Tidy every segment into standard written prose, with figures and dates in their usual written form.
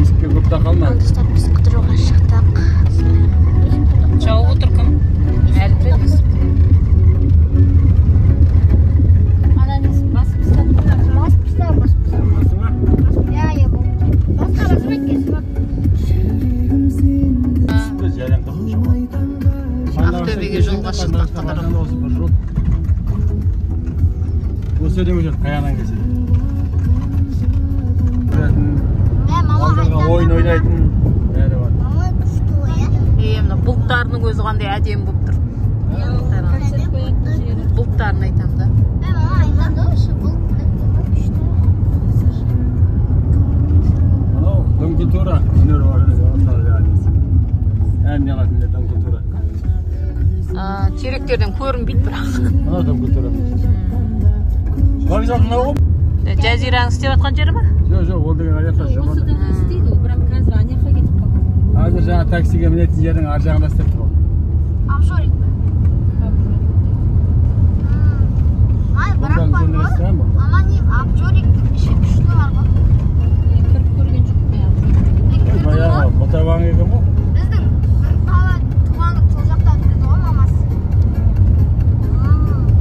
есікке көп тақалма. Достар, біз қыдыруға шықтық. Жауып отыр кім? Әлі білеміз. Анаңыз басып тастады. Басып тастады. Иә, иә, бұл. Басқа басып еткенсіз бап. Біз жәлен қырып Ақтөбеге жолға шықтық қыдырып. Осы өден өшеді, қаяғынан келсе. Ойын ойнайтын бәрі бар. Мына бұлттарының өзі қандай әдемі болып тұр. Бұлттарын айтам да. Анау дөңгі тура өнер бар. Әнне қалатынде дөңгі тура. Теректерден көрінбейді бірақ. Анау дөңгі тура. Вокзал мынау ғой? Жазираның істеп жатқан жері ма? Жоқ, ол деген аяқта жоқ. Осыдан істейді, бірақ қазір аяққа кетіп қалды. Қазір жаңа таксиге мінетін жердің ар жағында істеп тұр. Обжорик. Ай, бірақ бар ғой. Ама не, обжорик іші күшті бар ғой. Кіріп көрген жоқ мен. Баяғы мотован екен ғой. Біздің бір бала туғаны сол жақта өтеді ғой мамасы.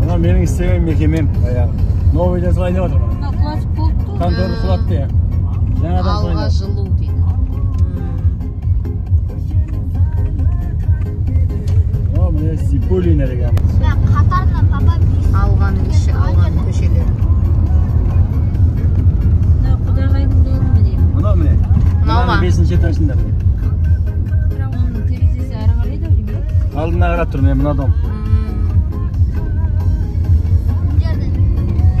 Мына менің істеген мекемем баяғы. Новыйдан солай деп отыр. Мына құлатып болды. Контор құлатты я. Жаңадан солай. Алға жылу дейді. Міне Сипулина деген. Қатарынан папа Алған иші, алған көшелер. Мына құдағайдың доғы ма деймін. Мынау міне. Мынау ма? 5-ші этажында. Бірақ оның терезесі ары қарай да деймін. Алдына қарап тұр, мен мына дом.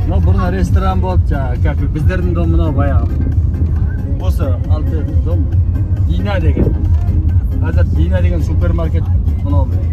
Мынау бұрын ресторан болды, жаңағы, как біздердің дом мынау баяғы. Осы алты дом Дина деген. Қазір Дина деген супермаркет мынау міне.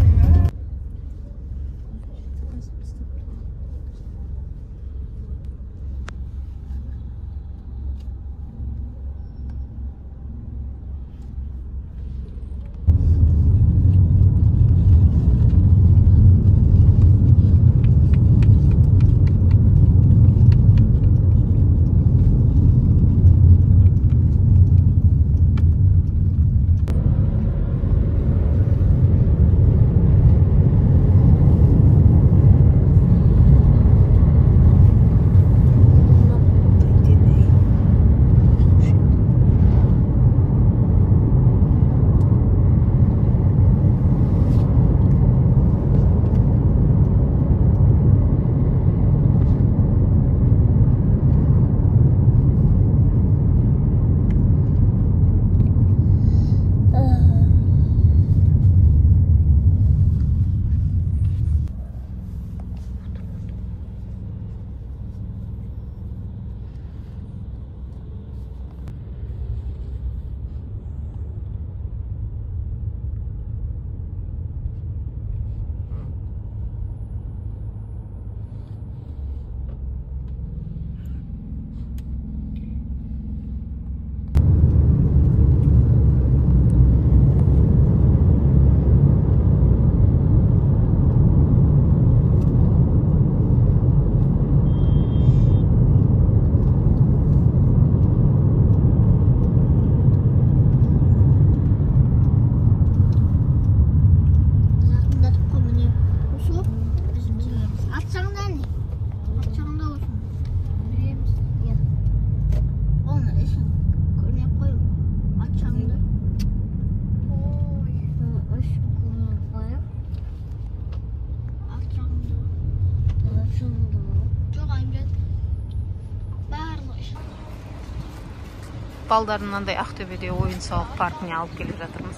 Балдарын мынандай Ақтөбеде ойын сауық паркіне алып келіп жатырмыз.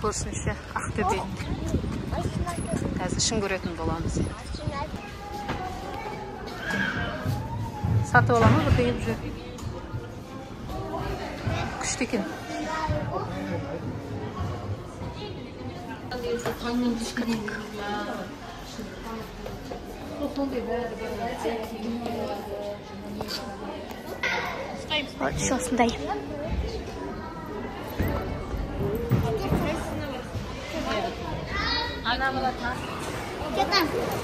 Көрсінші Ақтөбе. Қазір ішін көретін боламыз. Сатып аламыз бір deyip жүр. Күшті екен. Осындай.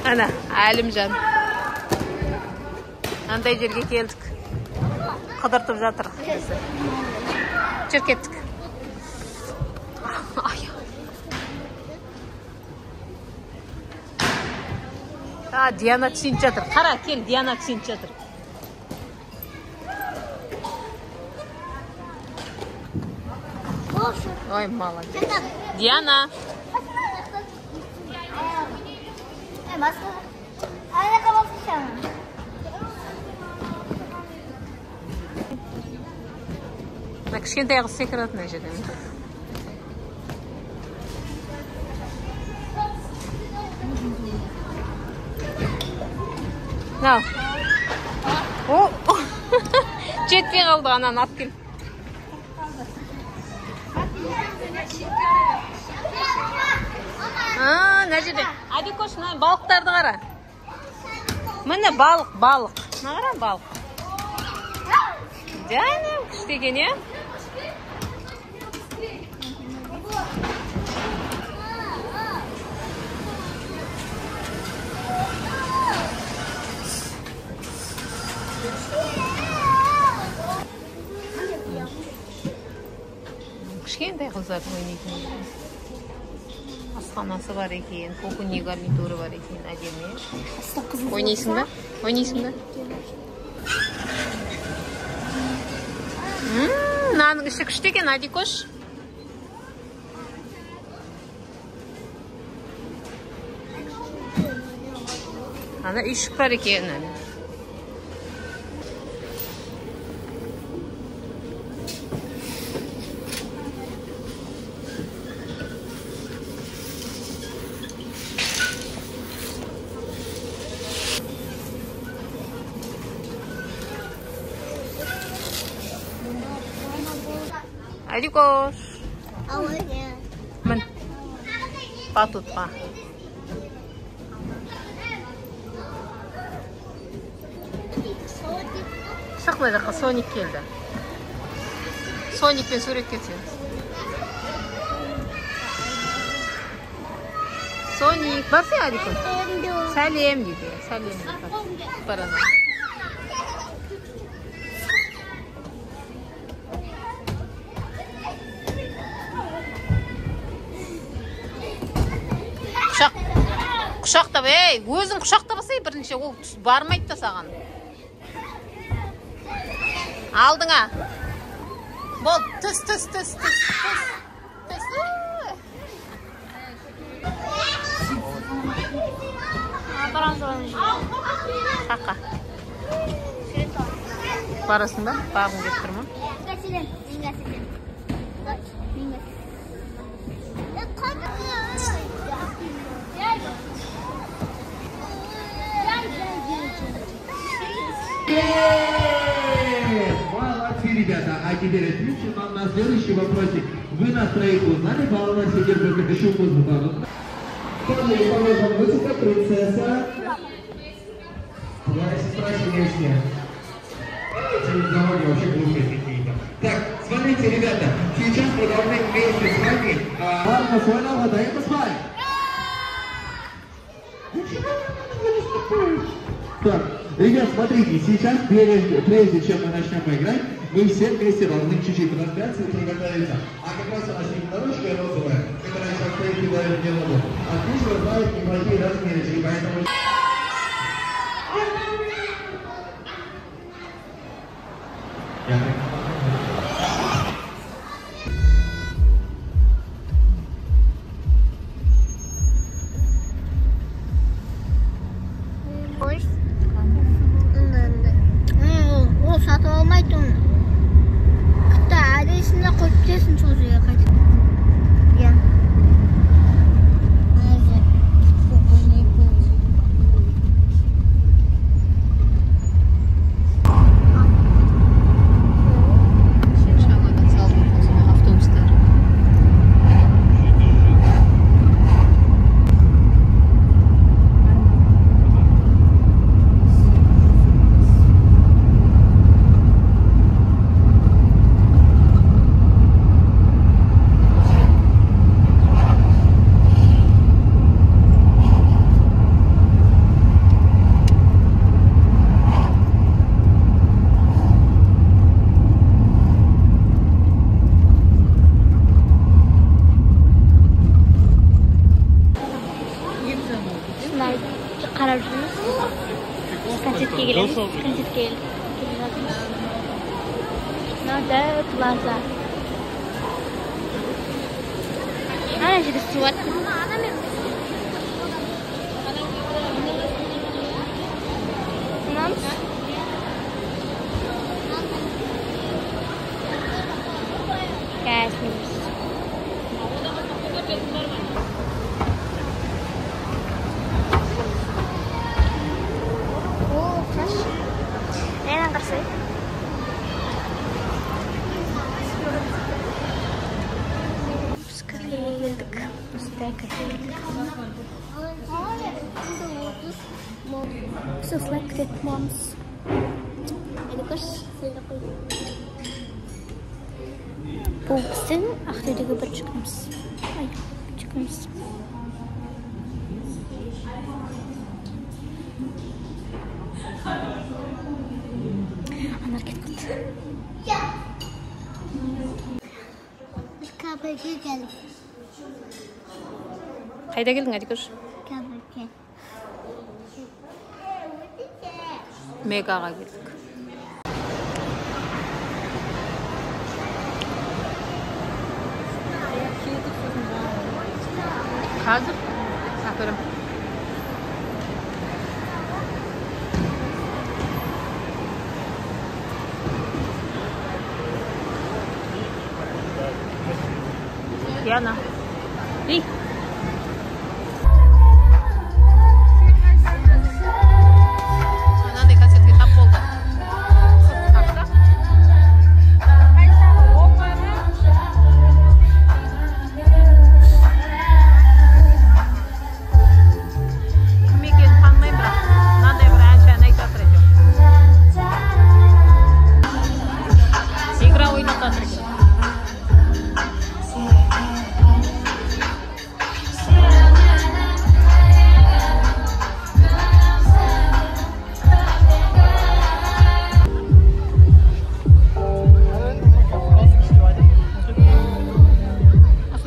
Ана, Әлімжан. Андай жерге келдік. қыдыртып жатыр. Жүр кеттік. Диана түсініп жатыр. Қара, кел, Диана түсініп жатыр. Ой, молодец. Диана. Кішкентай қыз секіреді мына жерден. Нау. О, жетпей қалды, ананы алып кел. Мына жерде. Адикош, балықтарды қара. Міне балық. Мына қара балық. Жаңа күштеген, е? Кішкентай қыздардың ойнайтын. Асханасы бар екен, кухонный гарнитуры бар екен, әдемі. Ойнайсың ба? Мынаның іші күшті екен, Адикош. Ана үйшік бар екен. Адикош. Мін. Батутқа. Шықмай жаққа Соник келді. Соникпен сурет кетсеңіз. Соник, барсың Адикош? Сәлем дейді. Сәлем дейді. Барана. Құшақтап, өзің құшақтабасай бірінші, ол бармайды да саған. Алдыңа. Бол, түс. Қақа. Барасың ба? Бағың кеп тұр ма? Молодцы, ребята. А теперь ответьте нам на следующий вопросик. Вы нас троих узнали, главное, сидит только еще музыку. Положим, высоко, принцесса. Твоя сестра сильнее. Заводи вообще глупые какие-то. Так, смотрите, ребята, сейчас мы должны вместе с вами... Ладно, понял, отдаем спать. Так, ребят, смотрите, сейчас, прежде чем мы начнем играть, мы все вместе должны чуть-чуть размяться и приготовиться. А как раз у нас есть дорожка розовая, которая сейчас стоит и дает мне воду. Отлично знают неплохие размеры, поэтому... Ол сатып алмайды оны. Күтті әресінде қойып кетесің сол жерге қайтып. Иә. Another plaza. Ana jadi suat. Nams. Cash news. Oh, fresh. Enak kasih. Selected moms. Ini kus bu біздің Ақтөбедегі бір жүгіміз. Жүгіміз. Анар кетті. Біз Кабырге келдік. Қайда келдің, Адикош? Кабырге. Мегаға келдік. Қазір? Апырым. Яна. Ей!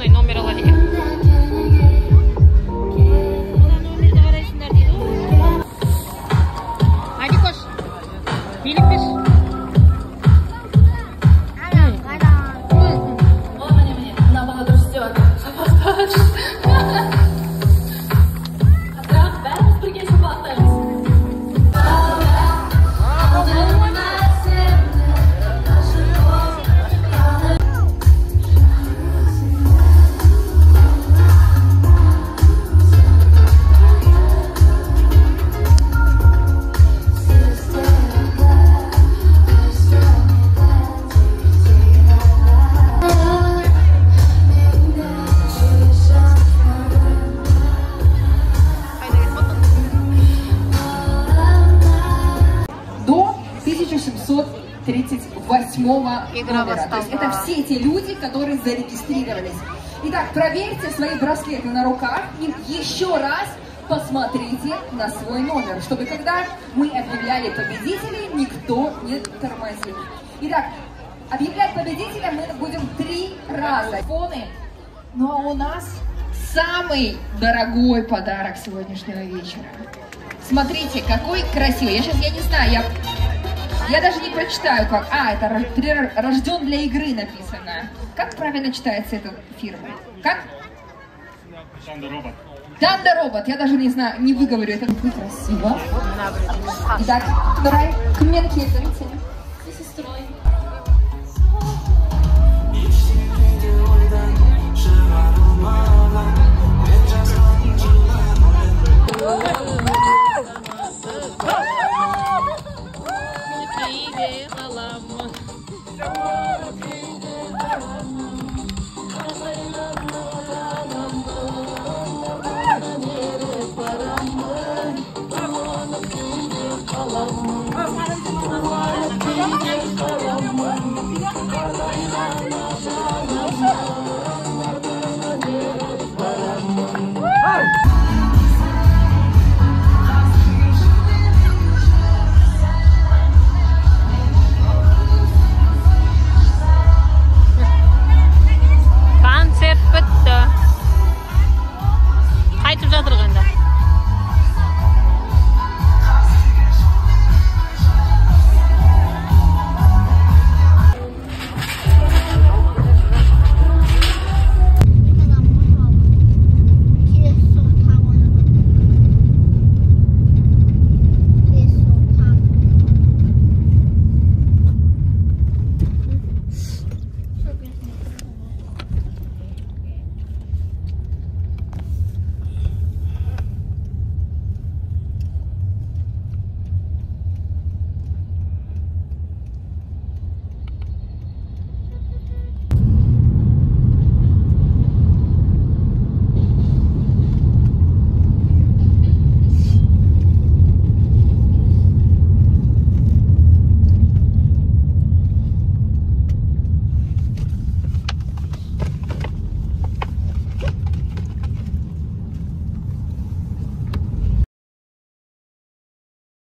Номера. То есть это все те люди, которые зарегистрировались. Итак, проверьте свои браслеты на руках и еще раз посмотрите на свой номер, чтобы когда мы объявляли победителей, никто не тормозил. Итак, объявлять победителя мы будем 3 раза. Ну а у нас самый дорогой подарок сегодняшнего вечера. Смотрите, какой красивый. Я не знаю, я даже не прочитаю, как... это рожден для игры написано. Как правильно читается эта фирма? Как? Данда-робот. Данда-робот. Я даже не знаю, не выговорю. Это красиво. Итак, давай, комменты. С сестрой.